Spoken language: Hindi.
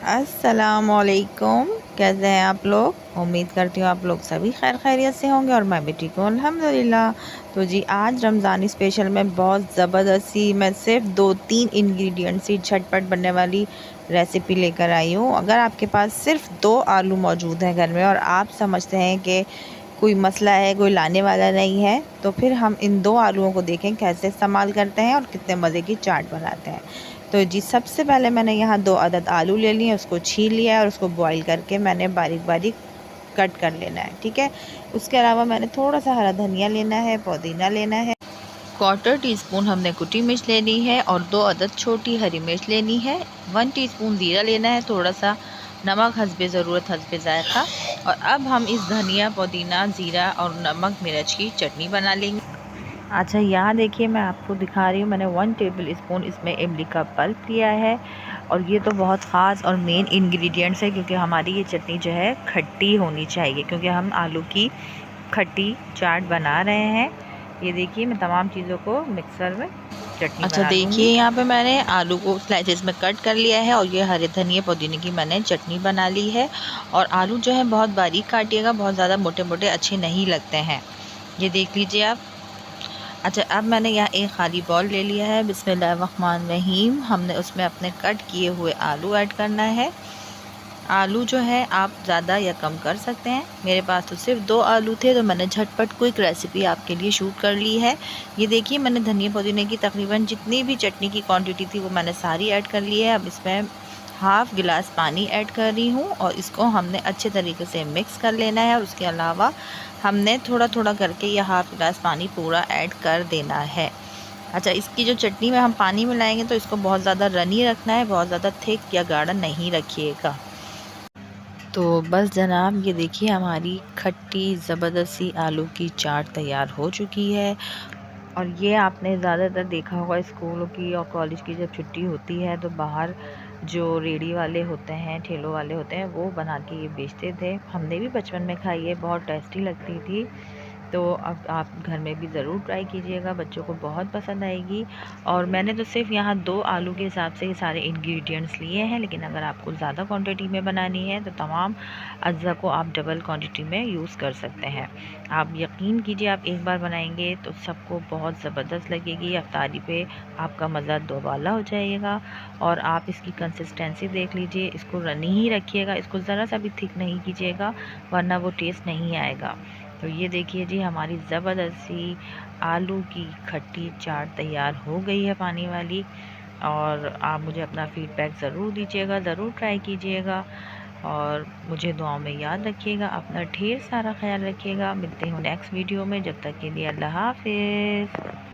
अस्सलामुअलैकुम। कैसे हैं आप लोग? उम्मीद करती हूँ आप लोग सभी खैर खैरियत से होंगे और मैं भी ठीक हूँ अल्हम्दुलिल्लाह। तो जी आज रमज़ानी स्पेशल में बहुत ज़बरदस्त सी मैं सिर्फ 2-3 इंग्रेडिएंट से झटपट बनने वाली रेसिपी लेकर आई हूँ। अगर आपके पास सिर्फ 2 आलू मौजूद हैं घर में और आप समझते हैं कि कोई मसला है, कोई लाने वाला नहीं है, तो फिर हम इन 2 आलूओं को देखें कैसे इस्तेमाल करते हैं और कितने मज़े की चाट बनाते हैं। तो जी सबसे पहले मैंने यहाँ 2 अदद आलू ले लिए, उसको छील लिया है और उसको बॉईल करके मैंने बारीक बारीक कट कर लेना है, ठीक है। उसके अलावा मैंने थोड़ा सा हरा धनिया लेना है, पुदीना लेना है, 1/4 टीस्पून हमने कुटी मिर्च लेनी है और 2 अदद छोटी हरी मिर्च लेनी है, 1 टीस्पून ज़ीरा लेना है, थोड़ा सा नमक हस्बे ज़रूरत हस्बे ज़ायक़ा। और अब हम इस धनिया, पुदीना, ज़ीरा और नमक मिर्च की चटनी बना लेंगे। अच्छा यहाँ देखिए मैं आपको दिखा रही हूँ, मैंने 1 टेबल स्पून इसमें इमली का पल्प लिया है और ये तो बहुत ख़ास और मेन इंग्रेडिएंट्स है क्योंकि हमारी ये चटनी जो है खट्टी होनी चाहिए क्योंकि हम आलू की खट्टी चाट बना रहे हैं। ये देखिए मैं तमाम चीज़ों को मिक्सर में चटनी अच्छा देखिए यहाँ पे मैंने आलू को स्लाइसेस में कट कर लिया है और ये हरे धनिया पुदीने की मैंने चटनी बना ली है। और आलू जो है बहुत बारीक काटिएगा, बहुत ज़्यादा मोटे मोटे अच्छे नहीं लगते हैं। ये देख लीजिए आप। अच्छा अब मैंने यहाँ एक खाली बॉल ले लिया है, बिस्मिल्लाहिर्रहमानिर्रहीम। हमने उसमें अपने कट किए हुए आलू ऐड करना है। आलू जो है आप ज़्यादा या कम कर सकते हैं, मेरे पास तो सिर्फ 2 आलू थे तो मैंने झटपट क्विक रेसिपी आपके लिए शूट कर ली है। ये देखिए मैंने धनिया पुदीने की तकरीबन जितनी भी चटनी की क्वांटिटी थी वो मैंने सारी ऐड कर ली है। अब इसमें हाफ़ गिलास पानी ऐड कर रही हूँ और इसको हमने अच्छे तरीके से मिक्स कर लेना है। और उसके अलावा हमने थोड़ा थोड़ा करके यह हाफ़ गिलास पानी पूरा ऐड कर देना है। अच्छा इसकी जो चटनी में हम पानी मिलाएंगे तो इसको बहुत ज़्यादा रनी रखना है, बहुत ज़्यादा थिक या गाढ़ा नहीं रखिएगा। तो बस जनाब ये देखिए हमारी खट्टी ज़बरदस्त सी आलू की चाट तैयार हो चुकी है। और ये आपने ज़्यादातर देखा होगा स्कूलों की और कॉलेज की जब छुट्टी होती है तो बाहर जो रेडी वाले होते हैं, ठेलों वाले होते हैं, वो बना के ये बेचते थे। हमने भी बचपन में खाई है, बहुत टेस्टी लगती थी। तो अब आप घर में भी ज़रूर ट्राई कीजिएगा, बच्चों को बहुत पसंद आएगी। और मैंने तो सिर्फ यहाँ 2 आलू के हिसाब से ये सारे इंग्रेडिएंट्स लिए हैं, लेकिन अगर आपको ज़्यादा क्वांटिटी में बनानी है तो तमाम अज्जा को आप डबल क्वांटिटी में यूज़ कर सकते हैं। आप यकीन कीजिए आप एक बार बनाएंगे तो सबको बहुत ज़बरदस्त लगेगी। अफ्तारी पे आपका मज़ा दोबाला हो जाएगा। और आप इसकी कंसिस्टेंसी देख लीजिए, इसको रनी ही रखिएगा, इसको ज़रा सा भी थिक नहीं कीजिएगा वरना वो टेस्ट नहीं आएगा। तो ये देखिए जी हमारी ज़बरदस्त सी आलू की खट्टी चाट तैयार हो गई है पानी वाली। और आप मुझे अपना फ़ीडबैक ज़रूर दीजिएगा, ज़रूर ट्राई कीजिएगा और मुझे दुआओं में याद रखिएगा। अपना ढेर सारा ख्याल रखिएगा। मिलते हैं नेक्स्ट वीडियो में, जब तक के लिए अल्लाह हाफ़िज़।